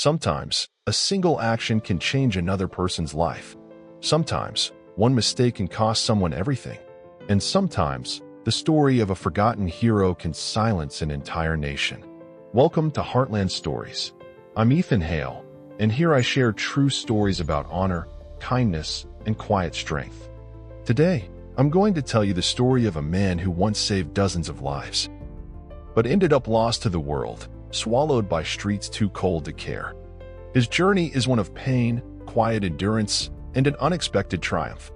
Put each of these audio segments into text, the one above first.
Sometimes, a single action can change another person's life. Sometimes, one mistake can cost someone everything. And sometimes, the story of a forgotten hero can silence an entire nation. Welcome to Heartland Stories. I'm Ethan Hale, and here I share true stories about honor, kindness, and quiet strength. Today, I'm going to tell you the story of a man who once saved dozens of lives, but ended up lost to the world, swallowed by streets too cold to care. His journey is one of pain, quiet endurance, and an unexpected triumph.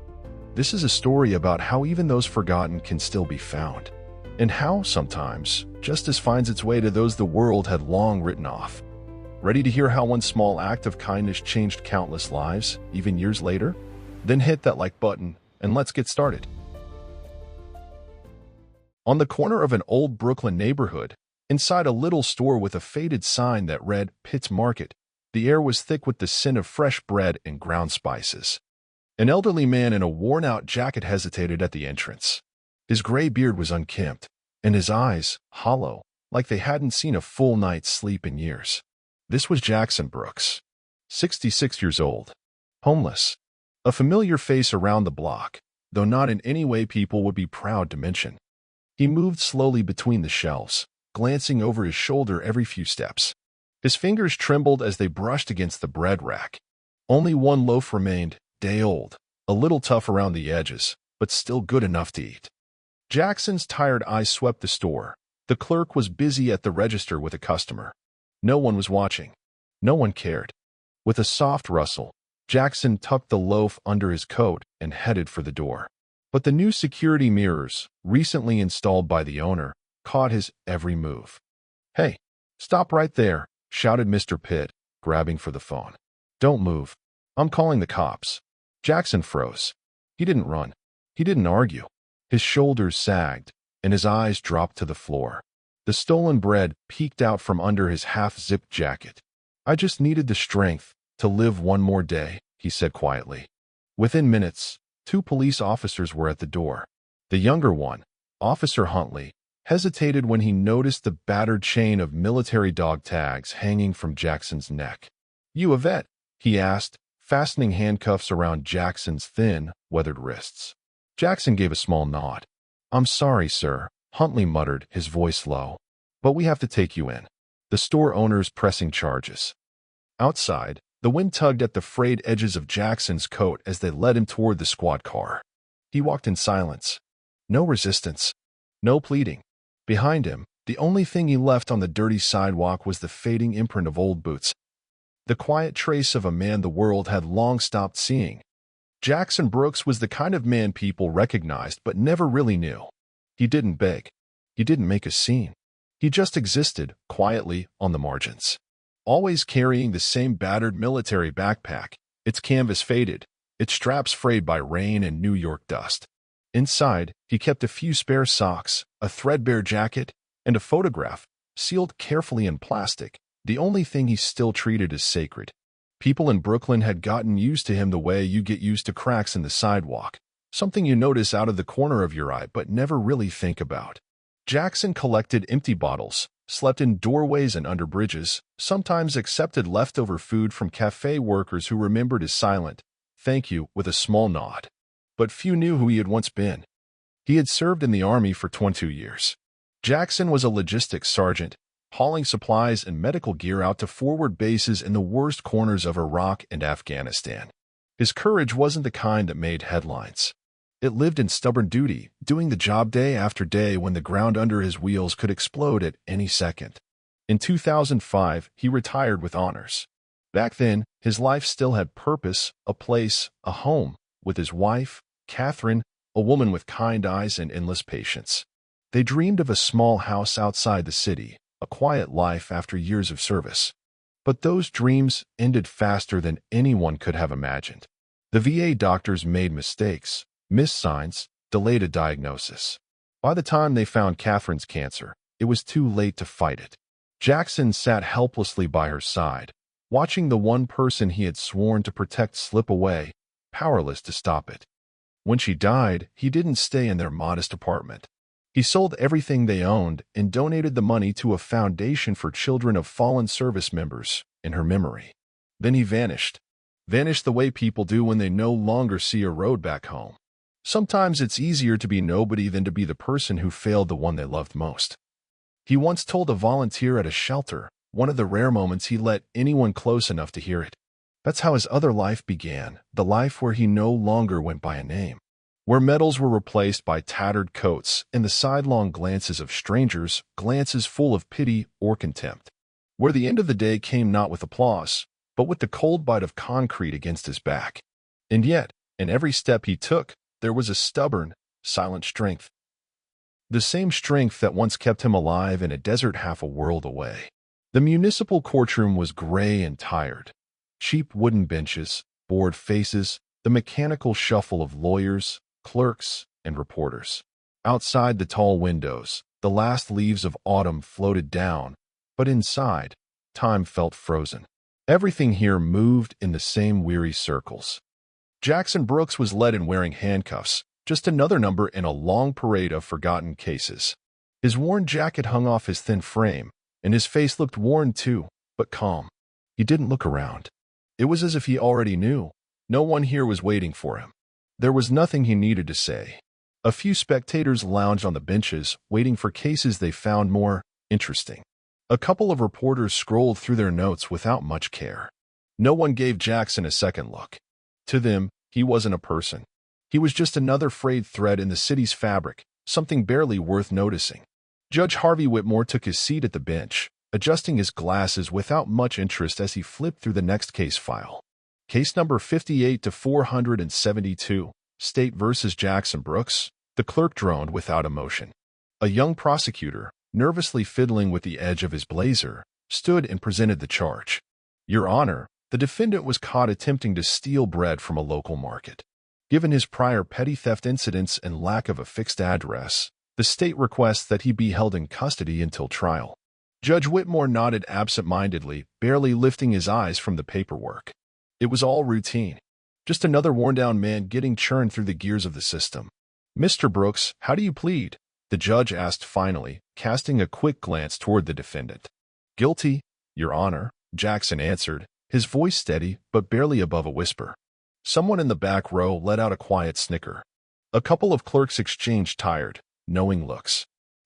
This is a story about how even those forgotten can still be found, and how, sometimes, justice finds its way to those the world had long written off. Ready to hear how one small act of kindness changed countless lives, even years later? Then hit that like button, and let's get started. On the corner of an old Brooklyn neighborhood, inside a little store with a faded sign that read Pitt's Market, the air was thick with the scent of fresh bread and ground spices. An elderly man in a worn-out jacket hesitated at the entrance. His gray beard was unkempt, and his eyes hollow, like they hadn't seen a full night's sleep in years. This was Jackson Brooks, 66 years old, homeless, a familiar face around the block, though not in any way people would be proud to mention. He moved slowly between the shelves, glancing over his shoulder every few steps. His fingers trembled as they brushed against the bread rack. Only one loaf remained, day-old, a little tough around the edges, but still good enough to eat. Jackson's tired eyes swept the store. The clerk was busy at the register with a customer. No one was watching. No one cared. With a soft rustle, Jackson tucked the loaf under his coat and headed for the door. But the new security mirrors, recently installed by the owner, caught his every move. "Hey, stop right there," shouted Mr. Pitt, grabbing for the phone. "Don't move. I'm calling the cops." Jackson froze. He didn't run. He didn't argue. His shoulders sagged, and his eyes dropped to the floor. The stolen bread peeked out from under his half-zipped jacket. "I just needed the strength to live one more day," he said quietly. Within minutes, 2 police officers were at the door. The younger one, Officer Huntley, hesitated when he noticed the battered chain of military dog tags hanging from Jackson's neck. "You a vet?" he asked, fastening handcuffs around Jackson's thin, weathered wrists. Jackson gave a small nod. "I'm sorry, sir," Huntley muttered, his voice low. "But we have to take you in. The store owner's pressing charges." Outside, the wind tugged at the frayed edges of Jackson's coat as they led him toward the squad car. He walked in silence. No resistance. No pleading. Behind him, the only thing he left on the dirty sidewalk was the fading imprint of old boots. The quiet trace of a man the world had long stopped seeing. Jackson Brooks was the kind of man people recognized but never really knew. He didn't beg. He didn't make a scene. He just existed, quietly, on the margins. Always carrying the same battered military backpack, its canvas faded, its straps frayed by rain and New York dust. Inside, he kept a few spare socks, a threadbare jacket, and a photograph, sealed carefully in plastic, the only thing he still treated as sacred. People in Brooklyn had gotten used to him the way you get used to cracks in the sidewalk, something you notice out of the corner of your eye but never really think about. Jackson collected empty bottles, slept in doorways and under bridges, sometimes accepted leftover food from cafe workers who remembered his silent "thank you" with a small nod. But few knew who he had once been. He had served in the Army for 22 years. Jackson was a logistics sergeant, hauling supplies and medical gear out to forward bases in the worst corners of Iraq and Afghanistan. His courage wasn't the kind that made headlines. It lived in stubborn duty, doing the job day after day when the ground under his wheels could explode at any second. In 2005, he retired with honors. Back then, his life still had purpose, a place, a home, with his wife, Catherine, a woman with kind eyes and endless patience. They dreamed of a small house outside the city, a quiet life after years of service. But those dreams ended faster than anyone could have imagined. The VA doctors made mistakes, missed signs, delayed a diagnosis. By the time they found Catherine's cancer, it was too late to fight it. Jackson sat helplessly by her side, watching the one person he had sworn to protect slip away, powerless to stop it. When she died, he didn't stay in their modest apartment. He sold everything they owned and donated the money to a foundation for children of fallen service members, in her memory. Then he vanished. Vanished the way people do when they no longer see a road back home. Sometimes it's easier to be nobody than to be the person who failed the one they loved most. He once told a volunteer at a shelter, one of the rare moments he let anyone close enough to hear it. That's how his other life began, the life where he no longer went by a name. Where medals were replaced by tattered coats and the sidelong glances of strangers, glances full of pity or contempt. Where the end of the day came not with applause, but with the cold bite of concrete against his back. And yet, in every step he took, there was a stubborn, silent strength. The same strength that once kept him alive in a desert half a world away. The municipal courtroom was gray and tired. Cheap wooden benches, bored faces, the mechanical shuffle of lawyers, clerks, and reporters. Outside the tall windows, the last leaves of autumn floated down, but inside, time felt frozen. Everything here moved in the same weary circles. Jackson Brooks was led in wearing handcuffs, just another number in a long parade of forgotten cases. His worn jacket hung off his thin frame, and his face looked worn too, but calm. He didn't look around. It was as if he already knew. No one here was waiting for him. There was nothing he needed to say. A few spectators lounged on the benches, waiting for cases they found more interesting. A couple of reporters scrolled through their notes without much care. No one gave Jackson a second look. To them, he wasn't a person. He was just another frayed thread in the city's fabric, something barely worth noticing. Judge Harvey Whitmore took his seat at the bench, adjusting his glasses without much interest as he flipped through the next case file. Case number 58-472, State versus Jackson Brooks, the clerk droned without emotion. A young prosecutor, nervously fiddling with the edge of his blazer, stood and presented the charge. Your Honor, the defendant was caught attempting to steal bread from a local market. Given his prior petty theft incidents and lack of a fixed address, the state requests that he be held in custody until trial. Judge Whitmore nodded absent-mindedly, barely lifting his eyes from the paperwork. It was all routine. Just another worn-down man getting churned through the gears of the system. Mr. Brooks, how do you plead? The judge asked finally, casting a quick glance toward the defendant. Guilty, Your Honor, Jackson answered, his voice steady but barely above a whisper. Someone in the back row let out a quiet snicker. A couple of clerks exchanged tired, knowing looks.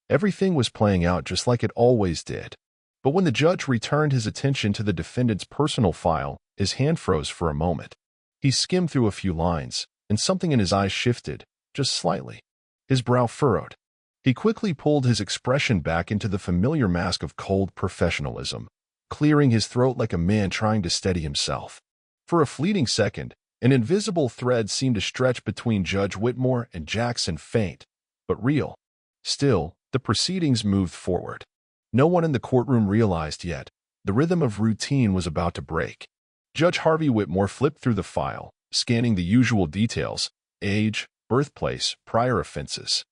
Everything was playing out just like it always did. But when the judge returned his attention to the defendant's personal file, his hand froze for a moment. He skimmed through a few lines, and something in his eyes shifted, just slightly. His brow furrowed. He quickly pulled his expression back into the familiar mask of cold professionalism, clearing his throat like a man trying to steady himself. For a fleeting second, an invisible thread seemed to stretch between Judge Whitmore and Jackson, faint, but real. Still, the proceedings moved forward. No one in the courtroom realized yet. The rhythm of routine was about to break. Judge Harvey Whitmore flipped through the file, scanning the usual details: age, birthplace, prior offenses.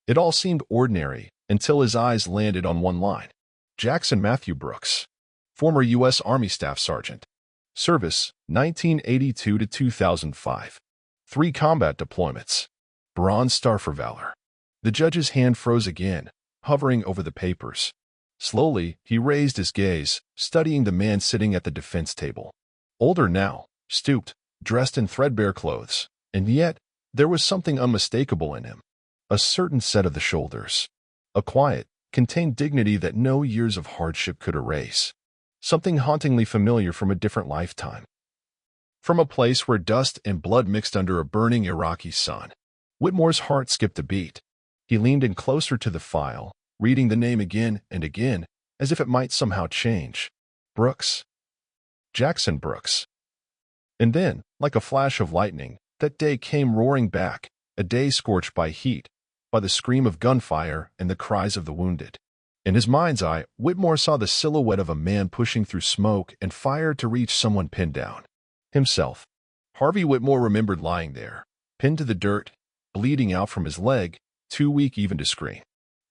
It all seemed ordinary until his eyes landed on one line. Jackson Matthew Brooks, former U.S. Army Staff Sergeant. Service, 1982 to 2005. 3 combat deployments. Bronze Star for Valor. The judge's hand froze again, hovering over the papers. Slowly, he raised his gaze, studying the man sitting at the defense table. Older now, stooped, dressed in threadbare clothes, and yet there was something unmistakable in him. A certain set of the shoulders. A quiet, contained dignity that no years of hardship could erase. Something hauntingly familiar from a different lifetime. From a place where dust and blood mixed under a burning Iraqi sun. Whitmore's heart skipped a beat. He leaned in closer to the file, reading the name again and again, as if it might somehow change. Brooks. Jackson Brooks. And then, like a flash of lightning, that day came roaring back, a day scorched by heat, by the scream of gunfire and the cries of the wounded. In his mind's eye, Whitmore saw the silhouette of a man pushing through smoke and fire to reach someone pinned down. Himself. Harvey Whitmore remembered lying there, pinned to the dirt, bleeding out from his leg, too weak even to scream.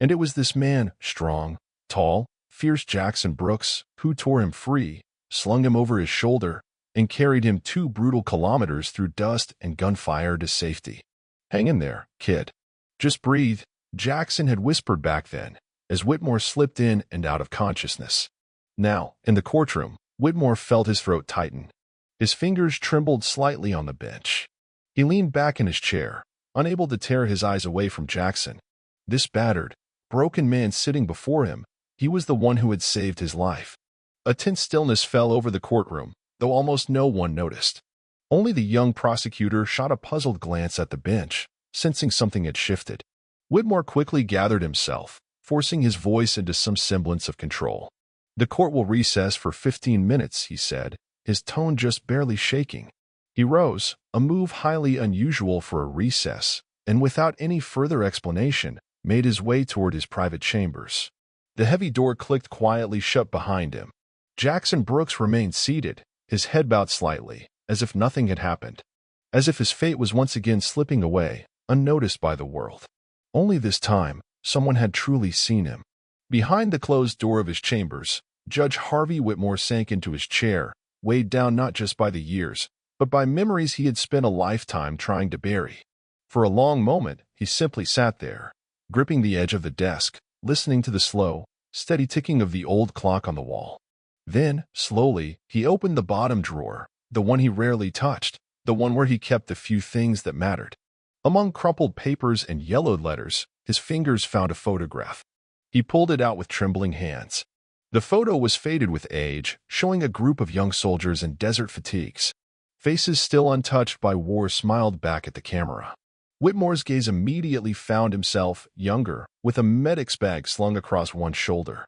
And it was this man, strong, tall, fierce Jackson Brooks, who tore him free, slung him over his shoulder, and carried him 2 brutal kilometers through dust and gunfire to safety. Hang in there, kid. Just breathe, Jackson had whispered back then, as Whitmore slipped in and out of consciousness. Now, in the courtroom, Whitmore felt his throat tighten. His fingers trembled slightly on the bench. He leaned back in his chair, unable to tear his eyes away from Jackson. This battered, broken man sitting before him, he was the one who had saved his life. A tense stillness fell over the courtroom, though almost no one noticed. Only the young prosecutor shot a puzzled glance at the bench, sensing something had shifted. Whitmore quickly gathered himself, forcing his voice into some semblance of control. "The court will recess for 15 minutes, he said, his tone just barely shaking. He rose, a move highly unusual for a recess, and without any further explanation, made his way toward his private chambers. The heavy door clicked quietly shut behind him. Jackson Brooks remained seated, his head bowed slightly, as if nothing had happened. As if his fate was once again slipping away, unnoticed by the world. Only this time, someone had truly seen him. Behind the closed door of his chambers, Judge Harvey Whitmore sank into his chair, weighed down not just by the years, but by memories he had spent a lifetime trying to bury. For a long moment, he simply sat there, gripping the edge of the desk, listening to the slow, steady ticking of the old clock on the wall. Then, slowly, he opened the bottom drawer, the one he rarely touched, the one where he kept the few things that mattered. Among crumpled papers and yellowed letters, his fingers found a photograph. He pulled it out with trembling hands. The photo was faded with age, showing a group of young soldiers in desert fatigues. Faces still untouched by war smiled back at the camera. Whitmore's gaze immediately found himself, younger, with a medic's bag slung across one shoulder.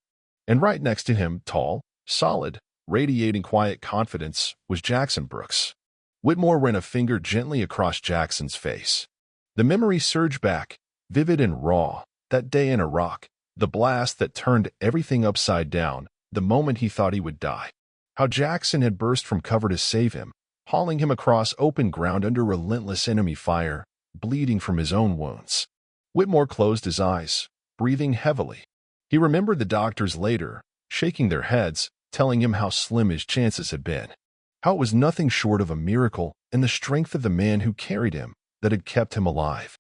And right next to him, tall, solid, radiating quiet confidence, was Jackson Brooks. Whitmore ran a finger gently across Jackson's face. The memory surged back, vivid and raw, that day in Iraq, the blast that turned everything upside down, the moment he thought he would die. How Jackson had burst from cover to save him, hauling him across open ground under relentless enemy fire, bleeding from his own wounds. Whitmore closed his eyes, breathing heavily. He remembered the doctors later, shaking their heads, telling him how slim his chances had been. How it was nothing short of a miracle and the strength of the man who carried him that had kept him alive.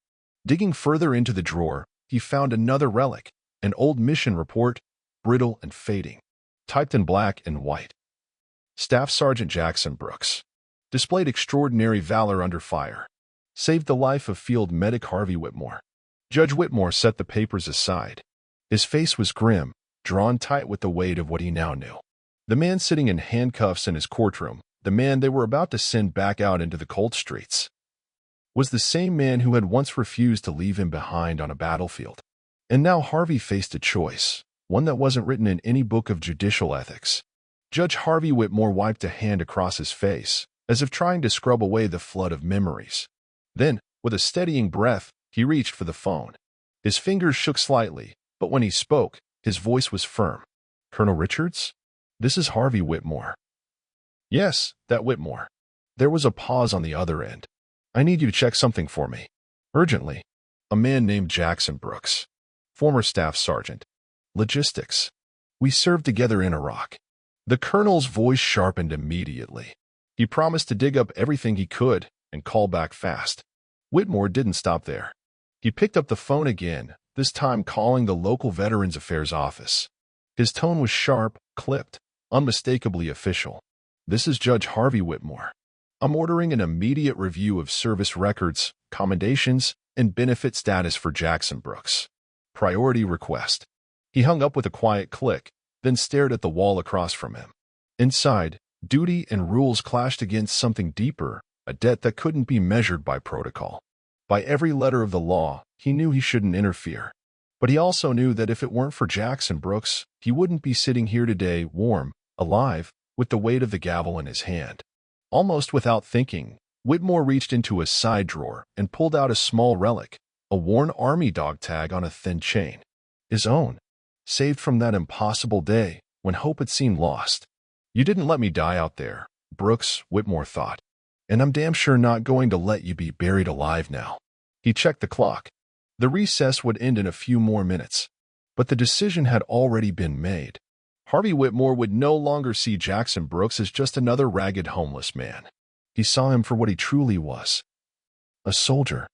Digging further into the drawer, he found another relic, an old mission report, brittle and fading, typed in black and white. Staff Sergeant Jackson Brooks displayed extraordinary valor under fire. Saved the life of Field Medic Harvey Whitmore. Judge Whitmore set the papers aside. His face was grim, drawn tight with the weight of what he now knew. The man sitting in handcuffs in his courtroom, the man they were about to send back out into the cold streets, was the same man who had once refused to leave him behind on a battlefield. And now Harvey faced a choice, one that wasn't written in any book of judicial ethics. Judge Harvey Whitmore wiped a hand across his face, as if trying to scrub away the flood of memories. Then, with a steadying breath, he reached for the phone. His fingers shook slightly, but when he spoke, his voice was firm. "Colonel Richards? This is Harvey Whitmore." "Yes, that Whitmore." There was a pause on the other end. "I need you to check something for me. Urgently." A man named Jackson Brooks. Former staff sergeant. Logistics. "We served together in Iraq." The colonel's voice sharpened immediately. He promised to dig up everything he could and call back fast. Whitmore didn't stop there. He picked up the phone again, this time calling the local Veterans Affairs office. His tone was sharp, clipped, unmistakably official. "This is Judge Harvey Whitmore. I'm ordering an immediate review of service records, commendations, and benefit status for Jackson Brooks. Priority request." He hung up with a quiet click, then stared at the wall across from him. Inside, duty and rules clashed against something deeper, a debt that couldn't be measured by protocol. By every letter of the law, he knew he shouldn't interfere. But he also knew that if it weren't for Jackson Brooks, he wouldn't be sitting here today, warm, alive, with the weight of the gavel in his hand. Almost without thinking, Whitmore reached into a side drawer and pulled out a small relic, a worn army dog tag on a thin chain. His own, saved from that impossible day when hope had seemed lost. "You didn't let me die out there, Brooks," Whitmore thought. "And I'm damn sure not going to let you be buried alive now." He checked the clock. The recess would end in a few more minutes. But the decision had already been made. Harvey Whitmore would no longer see Jackson Brooks as just another ragged homeless man. He saw him for what he truly was. A soldier,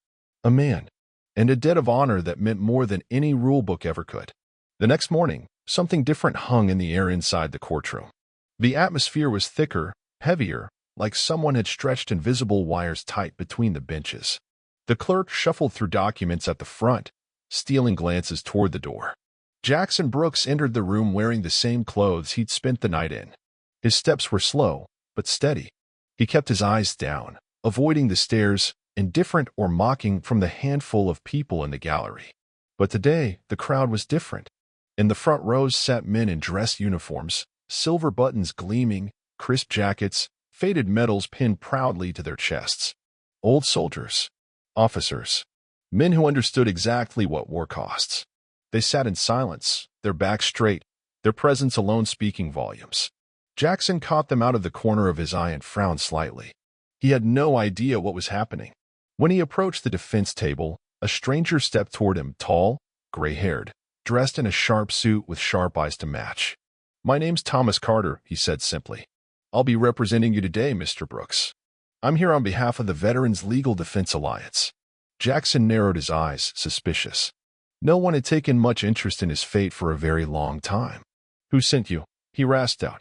a man, and a debt of honor that meant more than any rule book ever could. The next morning, something different hung in the air inside the courtroom. The atmosphere was thicker, heavier, like someone had stretched invisible wires tight between the benches. The clerk shuffled through documents at the front, stealing glances toward the door. Jackson Brooks entered the room wearing the same clothes he'd spent the night in. His steps were slow, but steady. He kept his eyes down, avoiding the stares, indifferent or mocking from the handful of people in the gallery. But today, the crowd was different. In the front rows sat men in dress uniforms, silver buttons gleaming, crisp jackets, faded medals pinned proudly to their chests. Old soldiers, officers, men who understood exactly what war costs. They sat in silence, their backs straight, their presence alone speaking volumes. Jackson caught them out of the corner of his eye and frowned slightly. He had no idea what was happening. When he approached the defense table, a stranger stepped toward him, tall, gray-haired, dressed in a sharp suit with sharp eyes to match. "My name's Thomas Carter," he said simply. "I'll be representing you today, Mr. Brooks. I'm here on behalf of the Veterans Legal Defense Alliance." Jackson narrowed his eyes, suspicious. No one had taken much interest in his fate for a very long time. "Who sent you?" he rasped out.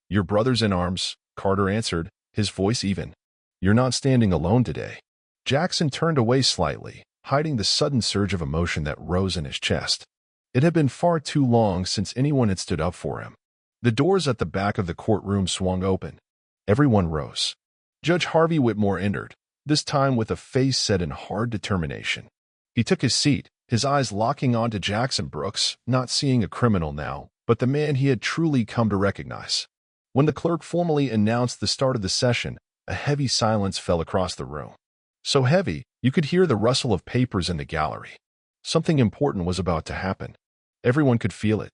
"Your brothers in arms," Carter answered, his voice even. "You're not standing alone today." Jackson turned away slightly, hiding the sudden surge of emotion that rose in his chest. It had been far too long since anyone had stood up for him. The doors at the back of the courtroom swung open. Everyone rose. Judge Harvey Whitmore entered, this time with a face set in hard determination. He took his seat, his eyes locking onto Jackson Brooks, not seeing a criminal now, but the man he had truly come to recognize. When the clerk formally announced the start of the session, a heavy silence fell across the room. So heavy, you could hear the rustle of papers in the gallery. Something important was about to happen. Everyone could feel it.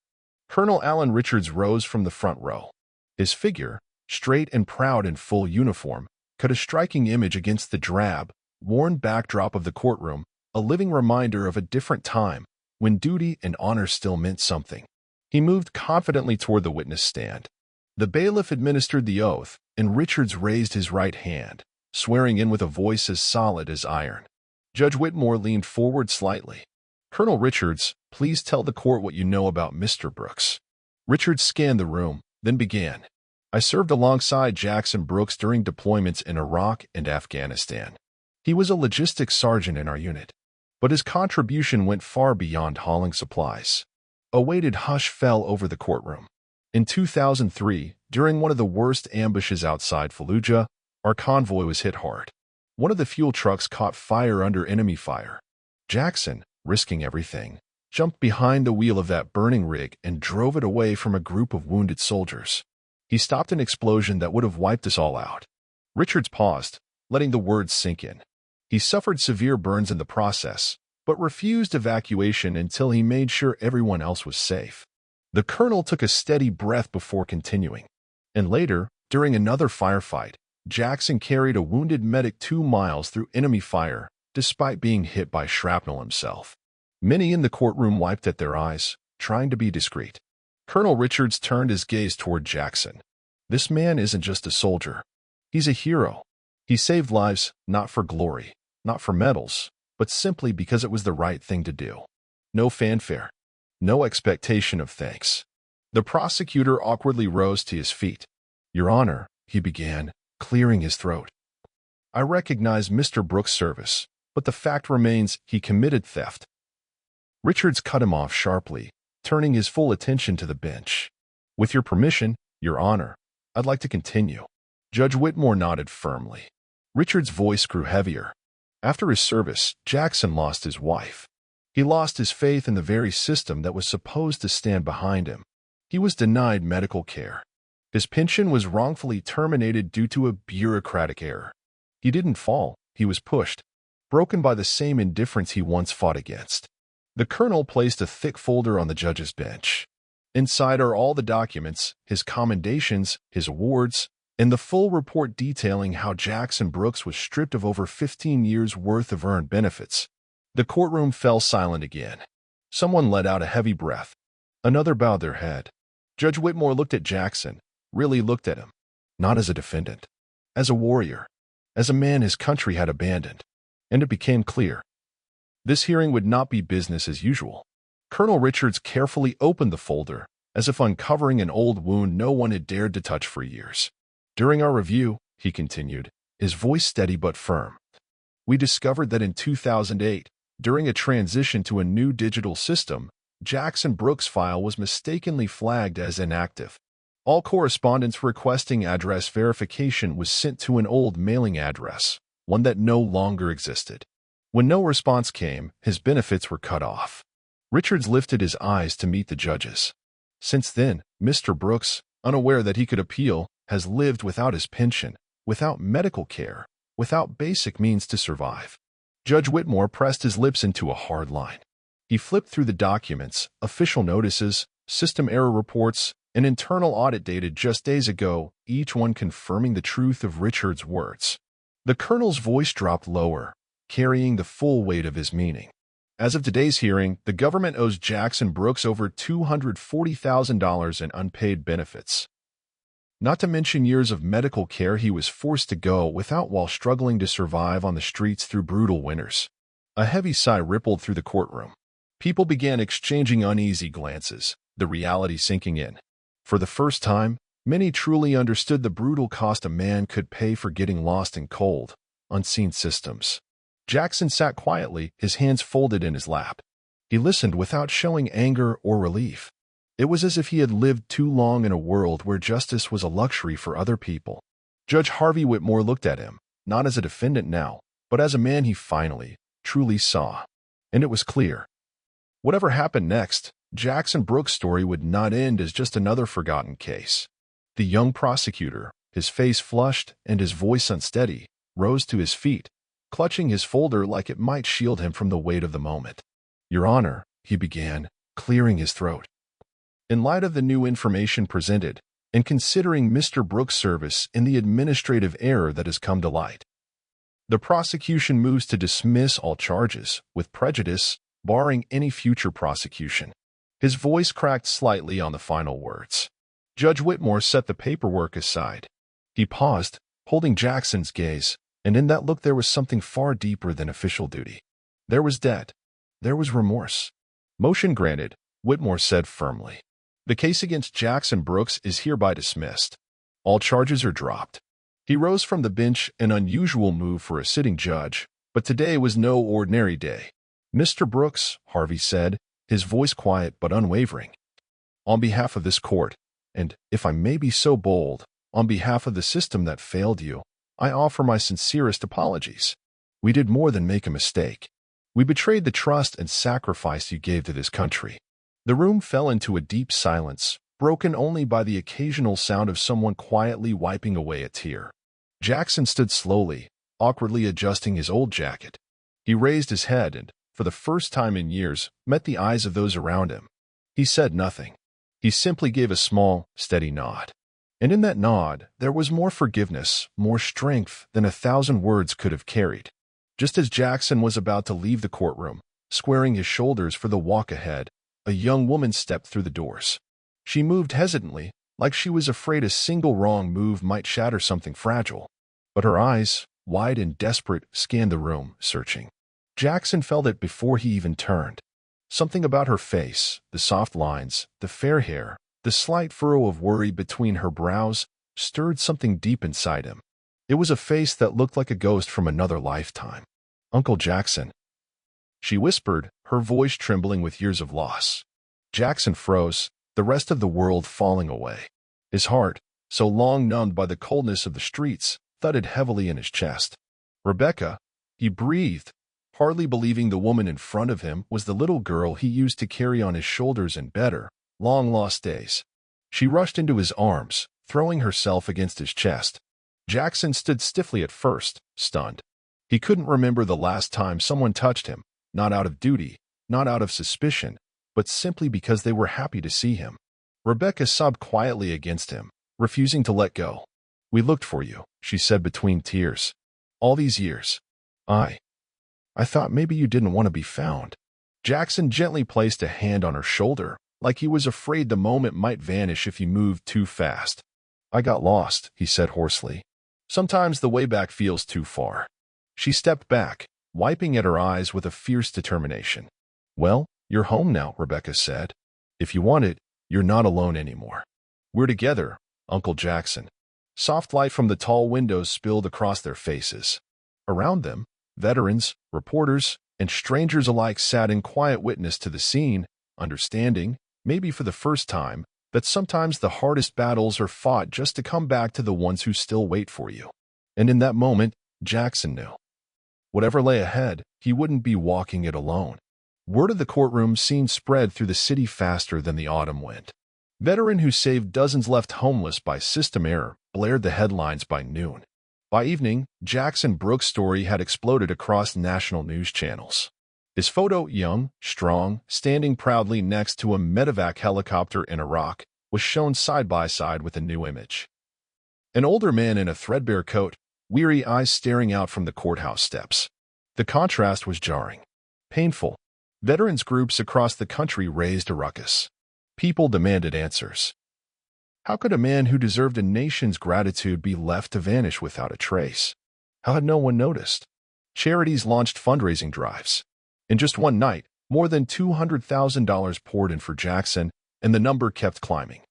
Colonel Allen Richards rose from the front row. His figure, straight and proud in full uniform, cut a striking image against the drab, worn backdrop of the courtroom, a living reminder of a different time, when duty and honor still meant something. He moved confidently toward the witness stand. The bailiff administered the oath, and Richards raised his right hand, swearing in with a voice as solid as iron. Judge Whitmore leaned forward slightly. "Colonel Richards, please tell the court what you know about Mr. Brooks." Richards scanned the room, then began. "I served alongside Jackson Brooks during deployments in Iraq and Afghanistan. He was a logistics sergeant in our unit, but his contribution went far beyond hauling supplies." A weighted hush fell over the courtroom. "In 2003, during one of the worst ambushes outside Fallujah, our convoy was hit hard. One of the fuel trucks caught fire under enemy fire. Jackson, risking everything, jumped behind the wheel of that burning rig and drove it away from a group of wounded soldiers. He stopped an explosion that would have wiped us all out." Richards paused, letting the words sink in. He suffered severe burns in the process, but refused evacuation until he made sure everyone else was safe. The colonel took a steady breath before continuing. "And later, during another firefight, Jackson carried a wounded medic 2 miles through enemy fire, despite being hit by shrapnel himself." Many in the courtroom wiped at their eyes, trying to be discreet. Colonel Richards turned his gaze toward Jackson. "This man isn't just a soldier. He's a hero. He saved lives, not for glory, not for medals, but simply because it was the right thing to do. No fanfare. No expectation of thanks." The prosecutor awkwardly rose to his feet. "Your Honor," he began, clearing his throat. "I recognize Mr. Brooks' service, but the fact remains he committed theft." Richards cut him off sharply, turning his full attention to the bench. "With your permission, Your Honor, I'd like to continue." Judge Whitmore nodded firmly. Richards' voice grew heavier. After his service, Jackson lost his wife. He lost his faith in the very system that was supposed to stand behind him. He was denied medical care. His pension was wrongfully terminated due to a bureaucratic error. He didn't fall, he was pushed, broken by the same indifference he once fought against. The colonel placed a thick folder on the judge's bench. Inside are all the documents, his commendations, his awards, and the full report detailing how Jackson Brooks was stripped of over 15 years' worth of earned benefits. The courtroom fell silent again. Someone let out a heavy breath. Another bowed their head. Judge Whitmore looked at Jackson, really looked at him, not as a defendant, as a warrior, as a man his country had abandoned. And it became clear. This hearing would not be business as usual. Colonel Richards carefully opened the folder, as if uncovering an old wound no one had dared to touch for years. During our review, he continued, his voice steady but firm, we discovered that in 2008, during a transition to a new digital system, Jackson Brooks' file was mistakenly flagged as inactive. All correspondence requesting address verification was sent to an old mailing address, one that no longer existed. When no response came, his benefits were cut off. Richards lifted his eyes to meet the judge's. Since then, Mr. Brooks, unaware that he could appeal, has lived without his pension, without medical care, without basic means to survive. Judge Whitmore pressed his lips into a hard line. He flipped through the documents, official notices, system error reports, an internal audit dated just days ago, each one confirming the truth of Richard's words. The colonel's voice dropped lower, carrying the full weight of his meaning. As of today's hearing, the government owes Jackson Brooks over $240,000 in unpaid benefits. Not to mention years of medical care he was forced to go without while struggling to survive on the streets through brutal winters. A heavy sigh rippled through the courtroom. People began exchanging uneasy glances, the reality sinking in. For the first time, many truly understood the brutal cost a man could pay for getting lost in cold, unseen systems. Jackson sat quietly, his hands folded in his lap. He listened without showing anger or relief. It was as if he had lived too long in a world where justice was a luxury for other people. Judge Harvey Whitmore looked at him, not as a defendant now, but as a man he finally, truly saw. And it was clear. Whatever happened next, Jackson Brooks' story would not end as just another forgotten case. The young prosecutor, his face flushed and his voice unsteady, rose to his feet, clutching his folder like it might shield him from the weight of the moment. Your Honor, he began, clearing his throat. In light of the new information presented, and considering Mr. Brooks' service in the administrative error that has come to light, the prosecution moves to dismiss all charges, with prejudice, barring any future prosecution. His voice cracked slightly on the final words. Judge Whitmore set the paperwork aside. He paused, holding Jackson's gaze, and in that look there was something far deeper than official duty. There was debt. There was remorse. Motion granted, Whitmore said firmly. The case against Jackson Brooks is hereby dismissed. All charges are dropped. He rose from the bench, an unusual move for a sitting judge, but today was no ordinary day. Mr. Brooks, Harvey said, his voice quiet but unwavering. On behalf of this court, and, if I may be so bold, on behalf of the system that failed you, I offer my sincerest apologies. We did more than make a mistake. We betrayed the trust and sacrifice you gave to this country. The room fell into a deep silence, broken only by the occasional sound of someone quietly wiping away a tear. Jackson stood slowly, awkwardly adjusting his old jacket. He raised his head and, for the first time in years, met the eyes of those around him. He said nothing. He simply gave a small, steady nod. And in that nod, there was more forgiveness, more strength than 1,000 words could have carried. Just as Jackson was about to leave the courtroom, squaring his shoulders for the walk ahead, a young woman stepped through the doors. She moved hesitantly, like she was afraid a single wrong move might shatter something fragile. But her eyes, wide and desperate, scanned the room, searching. Jackson felt it before he even turned. Something about her face, the soft lines, the fair hair, the slight furrow of worry between her brows, stirred something deep inside him. It was a face that looked like a ghost from another lifetime. Uncle Jackson, she whispered, her voice trembling with years of loss. Jackson froze, the rest of the world falling away. His heart, so long numbed by the coldness of the streets, thudded heavily in his chest. Rebecca, he breathed, hardly believing the woman in front of him was the little girl he used to carry on his shoulders in better, long-lost days. She rushed into his arms, throwing herself against his chest. Jackson stood stiffly at first, stunned. He couldn't remember the last time someone touched him, not out of duty, not out of suspicion, but simply because they were happy to see him. Rebecca sobbed quietly against him, refusing to let go. We looked for you, she said between tears. All these years. I thought maybe you didn't want to be found. Jackson gently placed a hand on her shoulder, like he was afraid the moment might vanish if he moved too fast. I got lost, he said hoarsely. Sometimes the way back feels too far. She stepped back, wiping at her eyes with a fierce determination. Well, you're home now, Rebecca said. If you want it, You're not alone anymore. We're together, Uncle Jackson. Soft light from the tall windows spilled across their faces. Around them, veterans, reporters, and strangers alike sat in quiet witness to the scene, understanding, maybe for the first time, that sometimes the hardest battles are fought just to come back to the ones who still wait for you. And in that moment, Jackson knew. Whatever lay ahead, he wouldn't be walking it alone. Word of the courtroom scene spread through the city faster than the autumn wind. Veteran who saved dozens left homeless by system error blared the headlines by noon. By evening, Jackson Brooks' story had exploded across national news channels. His photo, young, strong, standing proudly next to a medevac helicopter in Iraq, was shown side by side with a new image. An older man in a threadbare coat, weary eyes staring out from the courthouse steps. The contrast was jarring. Painful. Veterans groups across the country raised a ruckus. People demanded answers. How could a man who deserved a nation's gratitude be left to vanish without a trace? How had no one noticed? Charities launched fundraising drives. In just one night, more than $200,000 poured in for Jackson, and the number kept climbing.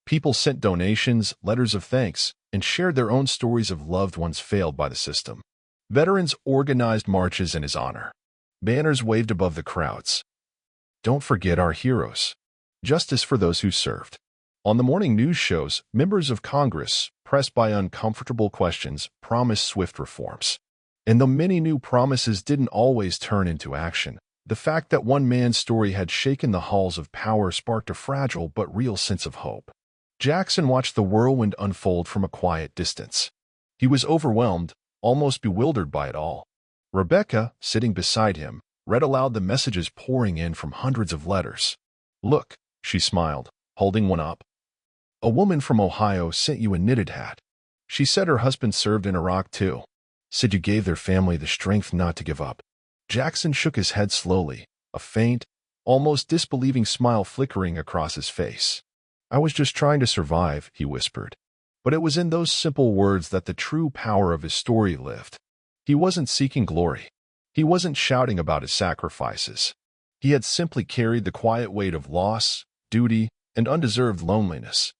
People sent donations, letters of thanks, and shared their own stories of loved ones failed by the system. Veterans organized marches in his honor. Banners waved above the crowds. Don't forget our heroes. Justice for those who served. On the morning news shows, members of Congress, pressed by uncomfortable questions, promised swift reforms. And though many new promises didn't always turn into action, the fact that one man's story had shaken the halls of power sparked a fragile but real sense of hope. Jackson watched the whirlwind unfold from a quiet distance. He was overwhelmed, almost bewildered by it all. Rebecca, sitting beside him, read aloud the messages pouring in from hundreds of letters. Look, she smiled, holding one up. A woman from Ohio sent you a knitted hat. She said her husband served in Iraq too. Said you gave their family the strength not to give up. Jackson shook his head slowly, a faint, almost disbelieving smile flickering across his face. I was just trying to survive, he whispered. But it was in those simple words that the true power of his story lived. He wasn't seeking glory. He wasn't shouting about his sacrifices. He had simply carried the quiet weight of loss, duty, and undeserved loneliness.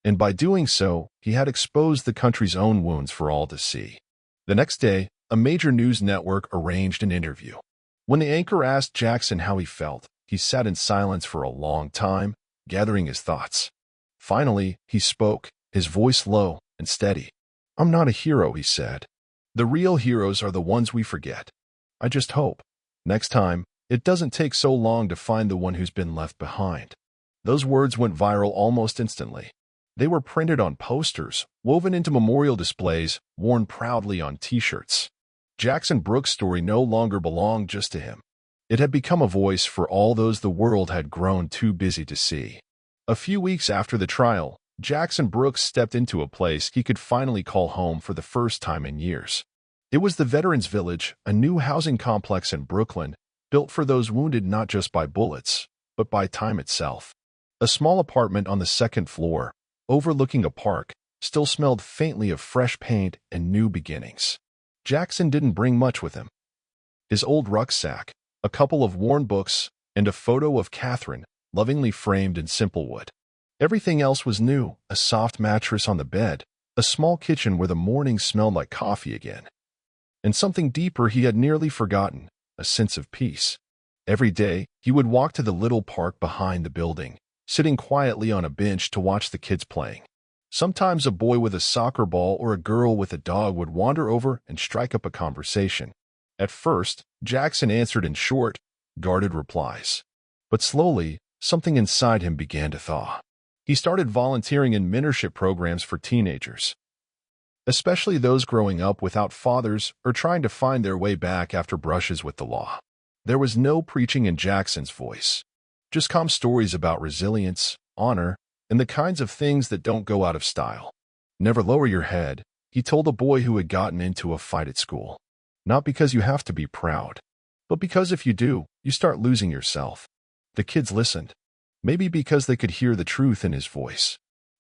And by doing so, he had exposed the country's own wounds for all to see. The next day, a major news network arranged an interview. When the anchor asked Jackson how he felt, he sat in silence for a long time, gathering his thoughts. Finally, he spoke, his voice low and steady. I'm not a hero, he said. The real heroes are the ones we forget. I just hope, next time, it doesn't take so long to find the one who's been left behind. Those words went viral almost instantly. They were printed on posters, woven into memorial displays, worn proudly on T-shirts. Jackson Brooks' story no longer belonged just to him. It had become a voice for all those the world had grown too busy to see. A few weeks after the trial, Jackson Brooks stepped into a place he could finally call home for the first time in years. It was the Veterans Village, a new housing complex in Brooklyn, built for those wounded not just by bullets, but by time itself. A small apartment on the second floor, overlooking a park, still smelled faintly of fresh paint and new beginnings. Jackson didn't bring much with him. His old rucksack, a couple of worn books, and a photo of Catherine, lovingly framed in simple wood. Everything else was new, a soft mattress on the bed, a small kitchen where the mornings smelled like coffee again. And something deeper he had nearly forgotten, a sense of peace. Every day, he would walk to the little park behind the building, sitting quietly on a bench to watch the kids playing. Sometimes a boy with a soccer ball or a girl with a dog would wander over and strike up a conversation. At first, Jackson answered in short, guarded replies. But slowly, something inside him began to thaw. He started volunteering in mentorship programs for teenagers, especially those growing up without fathers or trying to find their way back after brushes with the law. There was no preaching in Jackson's voice, just calm stories about resilience, honor, and the kinds of things that don't go out of style. Never lower your head, he told a boy who had gotten into a fight at school. Not because you have to be proud, but because if you do, you start losing yourself. The kids listened. Maybe because they could hear the truth in his voice.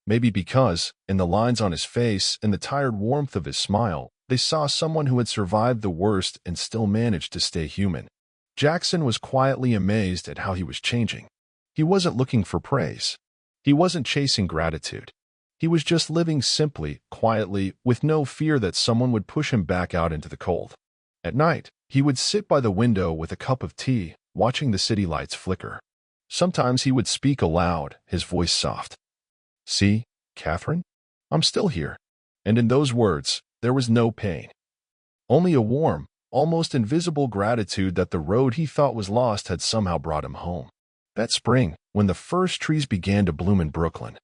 Maybe because, in the lines on his face and the tired warmth of his smile, they saw someone who had survived the worst and still managed to stay human. Jackson was quietly amazed at how he was changing. He wasn't looking for praise. He wasn't chasing gratitude. He was just living simply, quietly, with no fear that someone would push him back out into the cold. At night, he would sit by the window with a cup of tea, watching the city lights flicker. Sometimes he would speak aloud, his voice soft. "See, Catherine? I'm still here." And in those words, there was no pain. Only a warm, almost invisible gratitude that the road he thought was lost had somehow brought him home. That spring, when the first trees began to bloom in Brooklyn,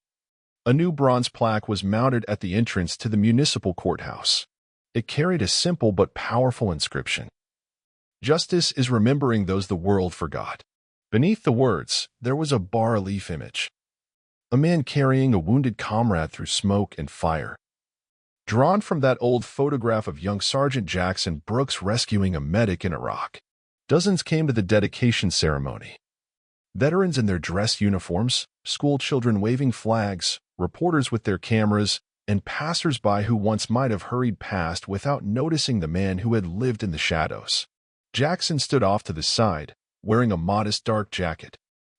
a new bronze plaque was mounted at the entrance to the municipal courthouse. It carried a simple but powerful inscription. "Justice is remembering those the world forgot." Beneath the words, there was a bas-relief image. A man carrying a wounded comrade through smoke and fire. Drawn from that old photograph of young Sergeant Jackson Brooks rescuing a medic in Iraq. Dozens came to the dedication ceremony. Veterans in their dress uniforms, school children waving flags, reporters with their cameras, and passers-by who once might have hurried past without noticing the man who had lived in the shadows. Jackson stood off to the side, wearing a modest dark jacket.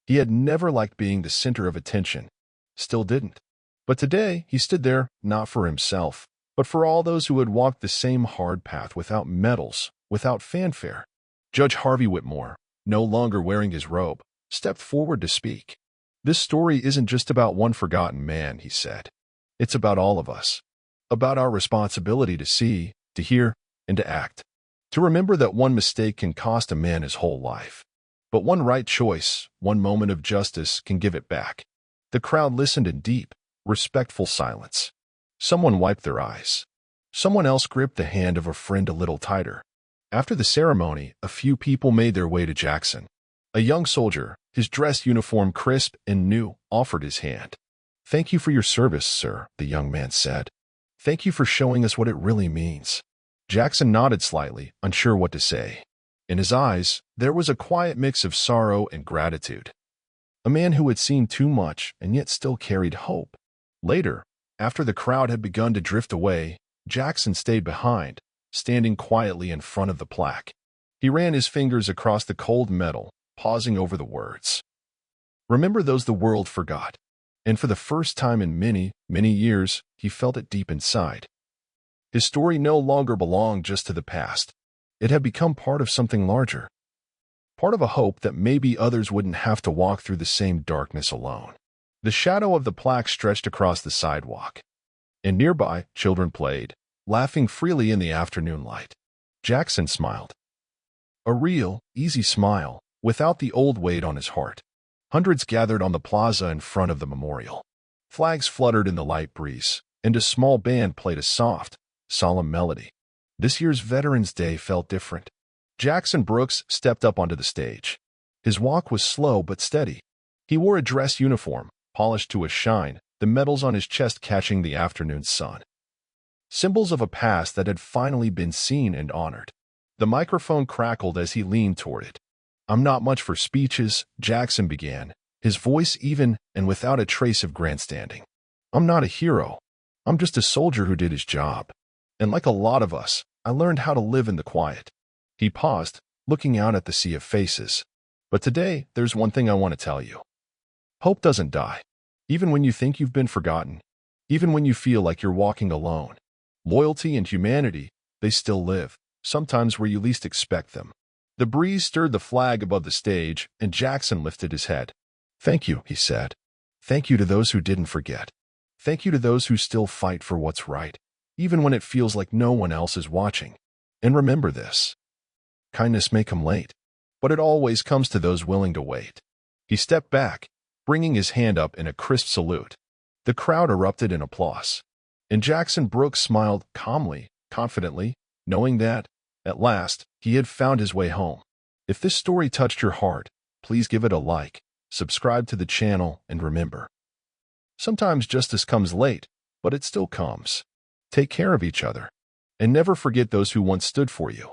He had never liked being the center of attention. Still didn't. But today, he stood there, not for himself, but for all those who had walked the same hard path without medals, without fanfare. Judge Harvey Whitmore, no longer wearing his robe, stepped forward to speak. "This story isn't just about one forgotten man," he said. "It's about all of us. About our responsibility to see, to hear, and to act. To remember that one mistake can cost a man his whole life. But one right choice, one moment of justice can give it back." The crowd listened in deep, respectful silence. Someone wiped their eyes. Someone else gripped the hand of a friend a little tighter. After the ceremony, a few people made their way to Jackson. A young soldier, his dress uniform crisp and new, offered his hand. "Thank you for your service, sir," the young man said. "Thank you for showing us what it really means." Jackson nodded slightly, unsure what to say. In his eyes, there was a quiet mix of sorrow and gratitude. A man who had seen too much and yet still carried hope. Later, after the crowd had begun to drift away, Jackson stayed behind, standing quietly in front of the plaque. He ran his fingers across the cold metal, pausing over the words. "Remember those the world forgot." And for the first time in many, many years, he felt it deep inside. His story no longer belonged just to the past. It had become part of something larger. Part of a hope that maybe others wouldn't have to walk through the same darkness alone. The shadow of the plaque stretched across the sidewalk. And nearby, children played, laughing freely in the afternoon light. Jackson smiled. A real, easy smile, without the old weight on his heart. Hundreds gathered on the plaza in front of the memorial. Flags fluttered in the light breeze, and a small band played a soft, solemn melody. This year's Veterans Day felt different. Jackson Brooks stepped up onto the stage. His walk was slow but steady. He wore a dress uniform, polished to a shine, the medals on his chest catching the afternoon sun. Symbols of a past that had finally been seen and honored. The microphone crackled as he leaned toward it. "I'm not much for speeches," Jackson began, his voice even and without a trace of grandstanding. "I'm not a hero. I'm just a soldier who did his job. And like a lot of us, I learned how to live in the quiet." He paused, looking out at the sea of faces. "But today, there's one thing I want to tell you. Hope doesn't die. Even when you think you've been forgotten, even when you feel like you're walking alone, loyalty and humanity, they still live, sometimes where you least expect them." The breeze stirred the flag above the stage, and Jackson lifted his head. "Thank you," he said. "Thank you to those who didn't forget. Thank you to those who still fight for what's right, even when it feels like no one else is watching. And remember this. Kindness may come late, but it always comes to those willing to wait." He stepped back, bringing his hand up in a crisp salute. The crowd erupted in applause. And Jackson Brooks smiled calmly, confidently, knowing that, at last, he had found his way home. If this story touched your heart, please give it a like, subscribe to the channel, and remember, sometimes justice comes late, but it still comes. Take care of each other, and never forget those who once stood for you.